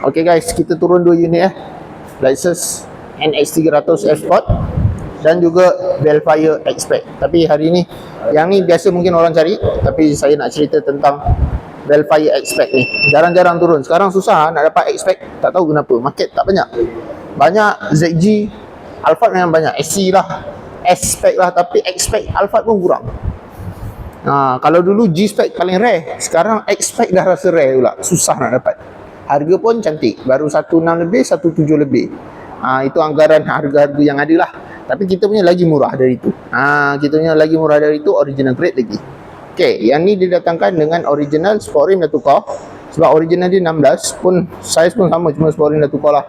Okay guys, kita turun 2 unit Lexus NX300 F Sport dan juga Vellfire X-Pack. Tapi hari ni, yang ni biasa mungkin orang cari, tapi saya nak cerita tentang Vellfire X-Pack ni. Jarang-jarang turun. Sekarang susah nak dapat X-Pack, tak tahu kenapa. Market tak banyak. Banyak ZG, Alphard memang banyak, SC lah, S-Pack lah, tapi X-Pack, Alphard pun kurang. Kalau dulu G-Spec paling rare, sekarang X-Spec dah rasa rare pula, susah nak dapat. Harga pun cantik, baru 16 lebih, 17 lebih. Itu anggaran harga-harga yang ada lah. Tapi kita punya lagi murah dari itu. Kita punya lagi murah dari itu, original grade lagi. Okay, yang ni didatangkan dengan original sport rim dah tukar. Sebab original dia 16 pun, size pun sama, cuma sport rim dah tukar lah.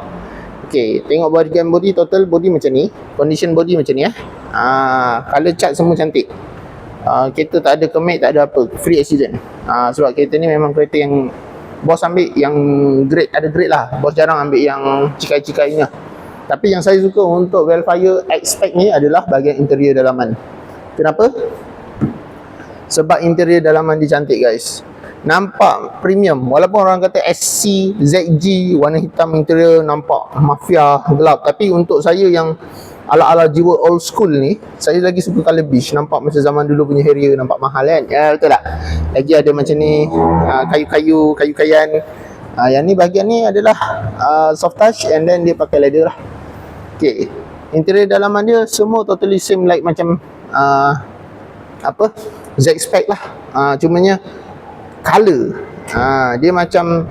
Okay, tengok body total body macam ni, condition body macam ni color chart semua cantik. Kereta tak ada kemek, tak ada apa, free accident. Sebab kereta ni memang kereta yang bos ambil yang grade, ada grade lah. Bos jarang ambil yang cikai-cikainya. Tapi yang saya suka untuk Vellfire X-Pack ni adalah bahagian interior dalaman. Kenapa? Sebab interior dalaman dia cantik guys. Nampak premium. Walaupun orang kata SC, ZG, warna hitam interior nampak mafia, gelap. Tapi untuk saya yang ala-ala jiwa old school ni, saya lagi suka colour beige. Nampak macam zaman dulu punya Harrier, nampak mahal kan? Ya, betul tak? Lagi ada macam ni, kayu-kayan. Yang ni bahagian ni adalah soft touch, and then dia pakai leather lah. Okay, interior dalaman dia semua totally same like macam Z-Spec lah. Cumanya color, dia macam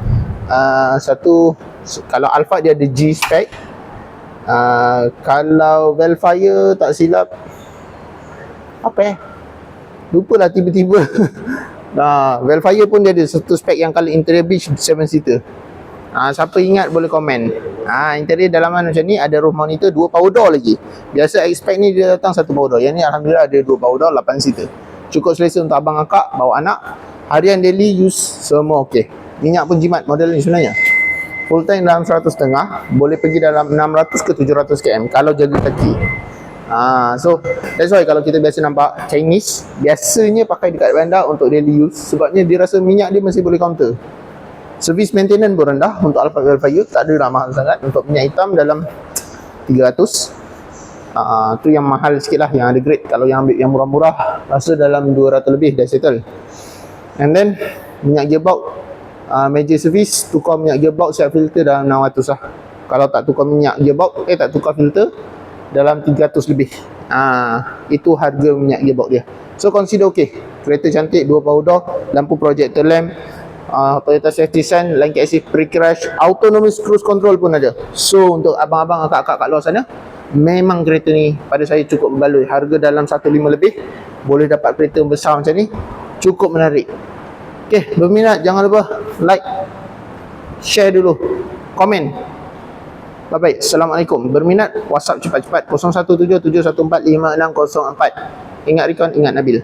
kalau Alphard dia ada G-Spec, kalau Vellfire tak silap lupa lah tiba-tiba. Vellfire pun dia ada satu spek yang color interior beige 7-seater. Siapa ingat boleh komen. Interior dalaman macam ni, ada roof monitor, 2 power door lagi. Biasa X-Pack ni dia datang 1 power door. Yang ni alhamdulillah ada 2 power door, 8-seater. Cukup selesa untuk abang akak bawa anak. Harian daily use semua okey. Minyak pun jimat model ni sebenarnya. Full tank dalam 100.5, boleh pergi dalam 600 ke 700 km kalau jaga kaki. So that's why kalau kita biasa nampak Chinese, biasanya pakai dekat bandar untuk daily use. Sebabnya dia rasa minyak dia masih boleh counter. Service maintenance pun rendah untuk Alphard Vellfire, tak ada lah mahal sangat. Untuk minyak hitam dalam 300. Tu yang mahal sikit lah, yang ada grade. Kalau yang ambil yang murah-murah, rasa dalam 200 lebih dah settle. And then minyak gearbox, major service, tukar minyak gearbox, siap filter dalam 600 lah. Kalau tak tukar minyak gearbox, tak tukar filter, dalam 300 lebih. Itu harga minyak gearbox dia. So consider okay. Kereta cantik, 2 power door, lampu projector lamp, Toyota safety sign, lane assist, pre-crash, autonomous cruise control pun ada. So untuk abang-abang, akak-akak kat luar sana, memang kereta ni pada saya cukup berbaloi. Harga dalam 1.5 lebih, boleh dapat kereta besar macam ni, cukup menarik. Okay, berminat jangan lupa like, share dulu, komen. Bye-bye. Assalamualaikum. Berminat, WhatsApp cepat-cepat 0177145604. Ingat Rikon, ingat Nabil.